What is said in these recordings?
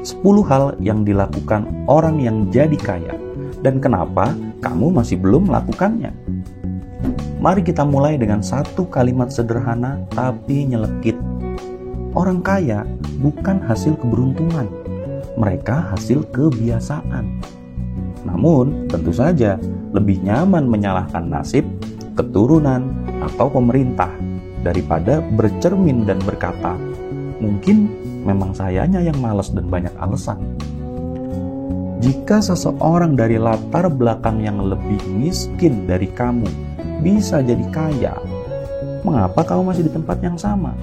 10 hal yang dilakukan orang yang jadi kaya dan kenapa kamu masih belum melakukannya. Mari kita mulai dengan satu kalimat sederhana tapi nyelekit. Orang kaya bukan hasil keberuntungan, mereka hasil kebiasaan. Namun, tentu saja lebih nyaman menyalahkan nasib, keturunan, atau pemerintah daripada bercermin dan berkata, mungkin memang sayanya yang malas dan banyak alasan. Jika seseorang dari latar belakang yang lebih miskin dari kamu bisa jadi kaya, mengapa kamu masih di tempat yang sama?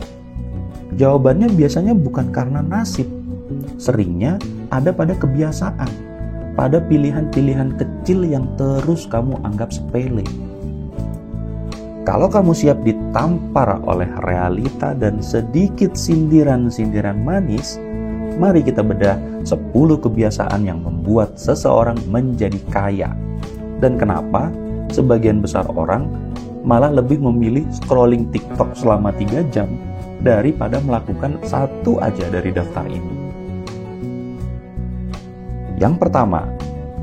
Jawabannya biasanya bukan karena nasib, seringnya ada pada kebiasaan, pada pilihan-pilihan kecil yang terus kamu anggap sepele. Kalau kamu siap ditampar oleh realita dan sedikit sindiran-sindiran manis, mari kita bedah 10 kebiasaan yang membuat seseorang menjadi kaya. Dan kenapa sebagian besar orang malah lebih memilih scrolling TikTok selama 3 jam daripada melakukan satu aja dari daftar ini. Yang pertama,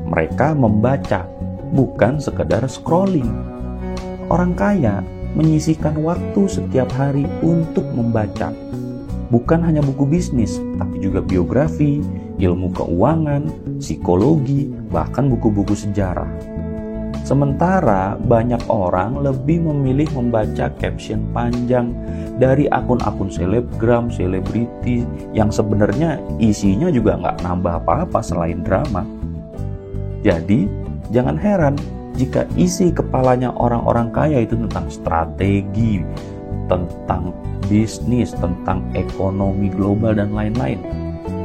mereka membaca, bukan sekedar scrolling. Orang kaya menyisihkan waktu setiap hari untuk membaca. Bukan hanya buku bisnis, tapi juga biografi, ilmu keuangan, psikologi, bahkan buku-buku sejarah. Sementara banyak orang lebih memilih membaca caption panjang dari akun-akun selebgram, selebriti yang sebenarnya isinya juga nggak nambah apa-apa selain drama. Jadi, jangan heran jika isi kepalanya orang-orang kaya itu tentang strategi, tentang bisnis, tentang ekonomi global dan lain-lain.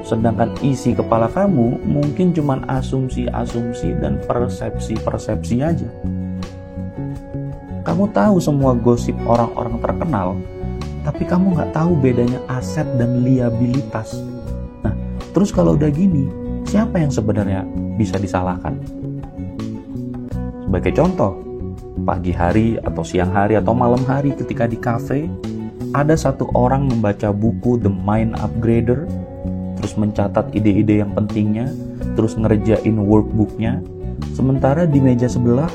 Sedangkan isi kepala kamu mungkin cuma asumsi-asumsi dan persepsi-persepsi aja. Kamu tahu semua gosip orang-orang terkenal, tapi kamu nggak tahu bedanya aset dan liabilitas. Nah, terus kalau udah gini, siapa yang sebenarnya bisa disalahkan? Sebagai contoh, pagi hari atau siang hari atau malam hari ketika di kafe, ada satu orang membaca buku The Mind Upgrader, terus mencatat ide-ide yang pentingnya, terus ngerjain workbooknya, sementara di meja sebelah,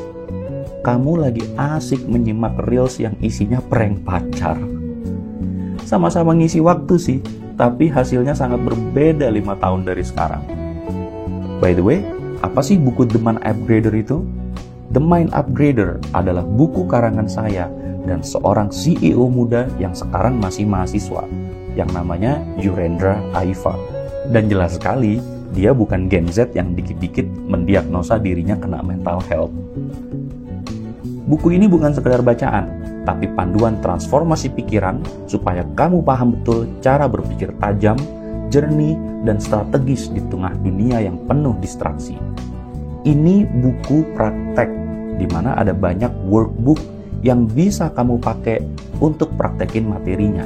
kamu lagi asik menyimak reels yang isinya prank pacar. Sama-sama ngisi waktu sih, tapi hasilnya sangat berbeda 5 tahun dari sekarang. By the way, apa sih buku The Mind Upgrader itu? The Mind Upgrader adalah buku karangan saya dan seorang CEO muda yang sekarang masih mahasiswa, yang namanya Yurendra Aiva. Dan jelas sekali, dia bukan Gen Z yang dikit-dikit mendiagnosa dirinya kena mental health. Buku ini bukan sekedar bacaan, tapi panduan transformasi pikiran supaya kamu paham betul cara berpikir tajam, jernih, dan strategis di tengah dunia yang penuh distraksi. Ini buku praktek, di mana ada banyak workbook yang bisa kamu pakai untuk praktekin materinya.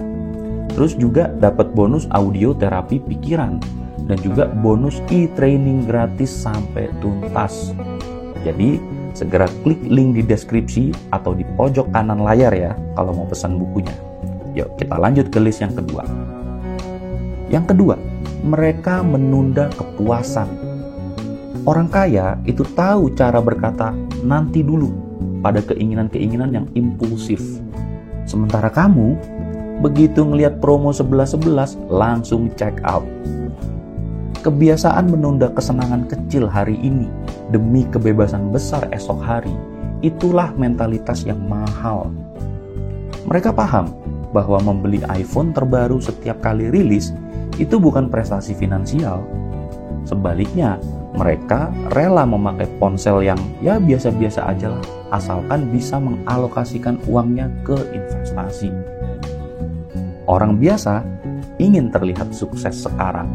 Terus juga dapat bonus audio terapi pikiran, dan juga bonus e-training gratis sampai tuntas. Jadi, segera klik link di deskripsi atau di pojok kanan layar ya, kalau mau pesan bukunya. Yuk, kita lanjut ke list yang kedua. Yang kedua, mereka menunda kepuasan. Orang kaya itu tahu cara berkata nanti dulu pada keinginan-keinginan yang impulsif. Sementara kamu, begitu ngelihat promo 11.11 langsung check out. Kebiasaan menunda kesenangan kecil hari ini demi kebebasan besar esok hari, itulah mentalitas yang mahal. Mereka paham bahwa membeli iPhone terbaru setiap kali rilis itu bukan prestasi finansial. Sebaliknya, mereka rela memakai ponsel yang ya biasa-biasa aja lah, asalkan bisa mengalokasikan uangnya ke investasi. Orang biasa ingin terlihat sukses sekarang.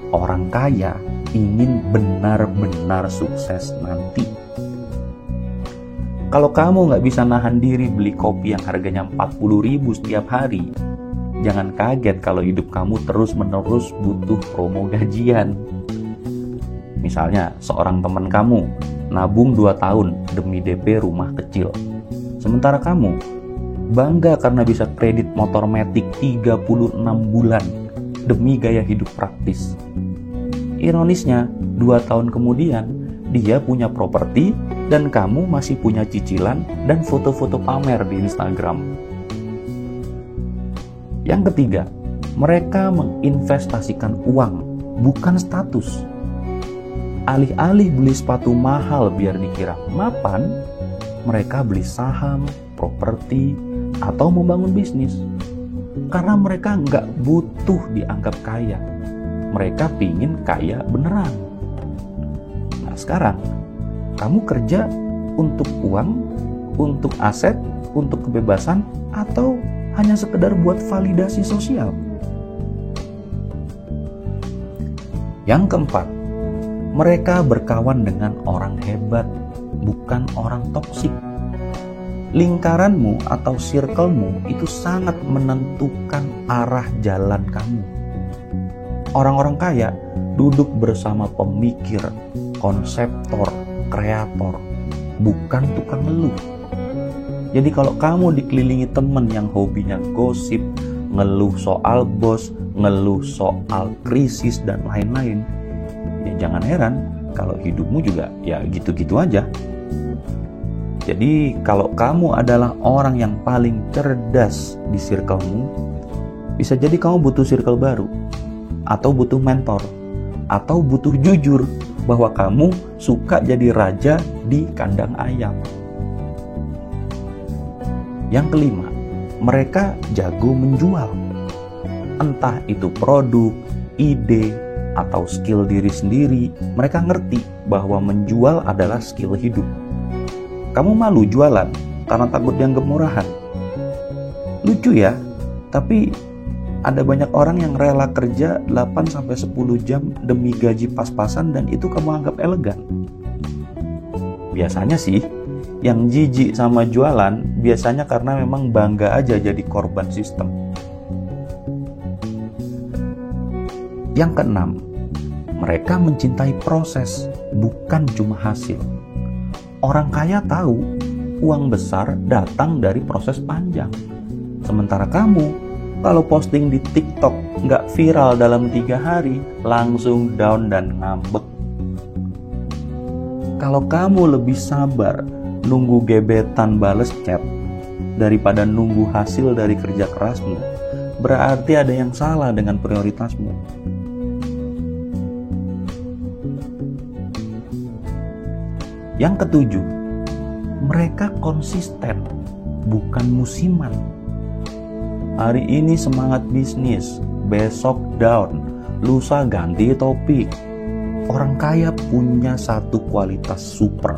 Orang kaya ingin benar-benar sukses nanti. Kalau kamu nggak bisa nahan diri beli kopi yang harganya 40.000 setiap hari, jangan kaget kalau hidup kamu terus-menerus butuh promo gajian. Misalnya, seorang teman kamu nabung 2 tahun demi DP rumah kecil. Sementara kamu bangga karena bisa kredit motor matic 36 bulan demi gaya hidup praktis. Ironisnya, 2 tahun kemudian, dia punya properti dan kamu masih punya cicilan dan foto-foto pamer di Instagram. Yang ketiga, mereka menginvestasikan uang, bukan status. Alih-alih beli sepatu mahal biar dikira mapan, mereka beli saham, properti, atau membangun bisnis. Karena mereka nggak butuh dianggap kaya. Mereka pingin kaya beneran. Nah sekarang, kamu kerja untuk uang, untuk aset, untuk kebebasan, atau hanya sekedar buat validasi sosial? Yang keempat, mereka berkawan dengan orang hebat, bukan orang toksik. Lingkaranmu atau circle-mu itu sangat menentukan arah jalan kamu. Orang-orang kaya duduk bersama pemikir, konseptor, kreator, bukan tukang ngeluh. Jadi kalau kamu dikelilingi teman yang hobinya gosip, ngeluh soal bos, ngeluh soal krisis dan lain-lain, ya jangan heran kalau hidupmu juga ya gitu-gitu aja. Jadi kalau kamu adalah orang yang paling cerdas di circle-mu, bisa jadi kamu butuh circle baru, atau butuh mentor, atau butuh jujur bahwa kamu suka jadi raja di kandang ayam. Yang kelima, mereka jago menjual. Entah itu produk, ide, atau skill diri sendiri, mereka ngerti bahwa menjual adalah skill hidup. Kamu malu jualan karena takut dianggap murahan. Lucu ya, tapi ada banyak orang yang rela kerja 8-10 jam demi gaji pas-pasan dan itu kamu anggap elegan. Biasanya sih, yang jijik sama jualan biasanya karena memang bangga aja jadi korban sistem. Yang keenam, mereka mencintai proses, bukan cuma hasil. Orang kaya tahu uang besar datang dari proses panjang. Sementara kamu, kalau posting di TikTok nggak viral dalam 3 hari, langsung down dan ngambek. Kalau kamu lebih sabar nunggu gebetan bales chat daripada nunggu hasil dari kerja kerasmu, berarti ada yang salah dengan prioritasmu. Yang ketujuh, mereka konsisten, bukan musiman. Hari ini semangat bisnis, besok down, lusa ganti topik. Orang kaya punya satu kualitas super,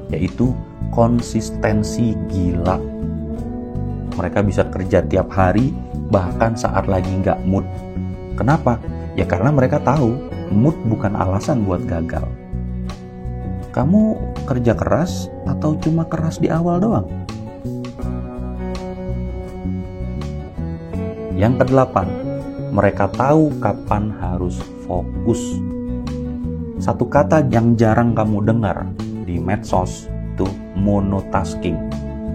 yaitu konsistensi gila. Mereka bisa kerja tiap hari, bahkan saat lagi nggak mood. Kenapa? Ya karena mereka tahu mood bukan alasan buat gagal. Kamu kerja keras atau cuma keras di awal doang? Yang kedelapan, mereka tahu kapan harus fokus. Satu kata yang jarang kamu dengar di medsos itu monotasking.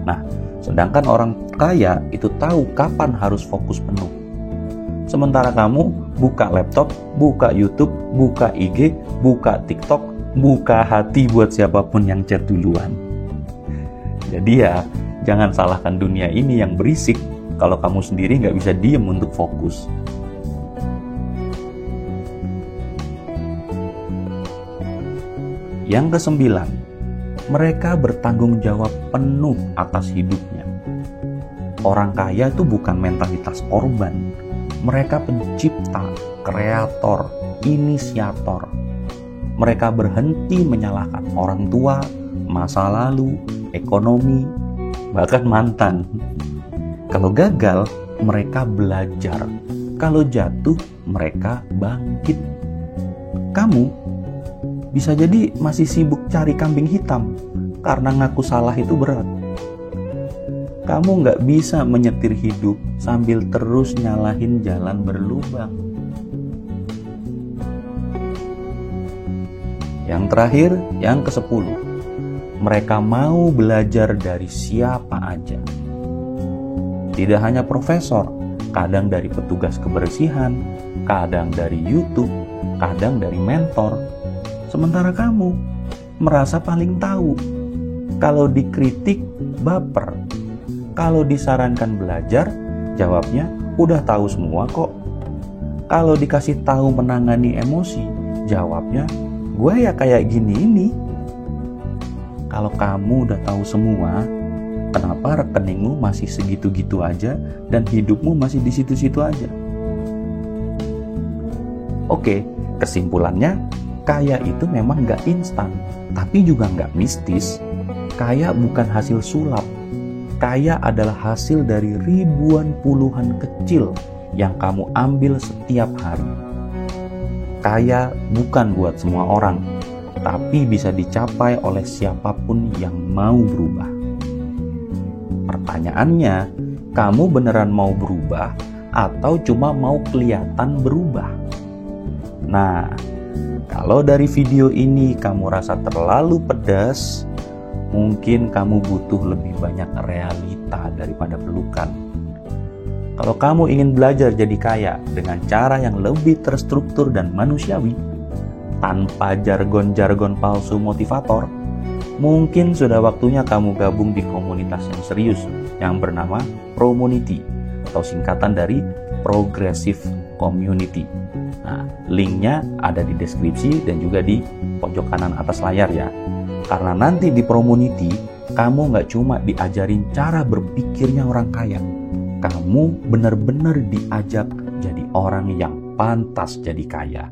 Nah, sedangkan orang kaya itu tahu kapan harus fokus penuh. Sementara kamu buka laptop, buka YouTube, buka IG, buka TikTok, buka hati buat siapapun yang chat duluan. Jadi ya, jangan salahkan dunia ini yang berisik kalau kamu sendiri nggak bisa diem untuk fokus. Yang kesembilan, mereka bertanggung jawab penuh atas hidupnya. Orang kaya itu bukan mentalitas korban. Mereka pencipta, kreator, inisiator. Mereka berhenti menyalahkan orang tua, masa lalu, ekonomi, bahkan mantan. Kalau gagal, mereka belajar. Kalau jatuh, mereka bangkit. Kamu bisa jadi masih sibuk cari kambing hitam karena ngaku salah itu berat. Kamu nggak bisa menyetir hidup sambil terus nyalahin jalan berlubang. Yang terakhir, yang ke-10, mereka mau belajar dari siapa aja. Tidak hanya profesor, kadang dari petugas kebersihan, kadang dari YouTube, kadang dari mentor. Sementara kamu merasa paling tahu. Kalau dikritik, baper. Kalau disarankan belajar, jawabnya udah tahu semua kok. Kalau dikasih tahu menangani emosi, jawabnya gue ya kayak gini ini. Kalau kamu udah tahu semua, kenapa rekeningmu masih segitu-gitu aja dan hidupmu masih di situ-situ aja? Oke, kesimpulannya, kaya itu memang gak instan, tapi juga gak mistis. Kaya bukan hasil sulap. Kaya adalah hasil dari ribuan puluhan kecil yang kamu ambil setiap hari. Kaya bukan buat semua orang, tapi bisa dicapai oleh siapapun yang mau berubah. Pertanyaannya, kamu beneran mau berubah atau cuma mau kelihatan berubah? Nah, kalau dari video ini kamu rasa terlalu pedas, mungkin kamu butuh lebih banyak realita daripada pelukan. Kalau kamu ingin belajar jadi kaya dengan cara yang lebih terstruktur dan manusiawi, tanpa jargon-jargon palsu motivator, mungkin sudah waktunya kamu gabung di komunitas yang serius yang bernama Promunity, atau singkatan dari Progressive Community. Nah, linknya ada di deskripsi dan juga di pojok kanan atas layar ya. Karena nanti di Promunity, kamu nggak cuma diajarin cara berpikirnya orang kaya, kamu benar-benar diajak jadi orang yang pantas jadi kaya.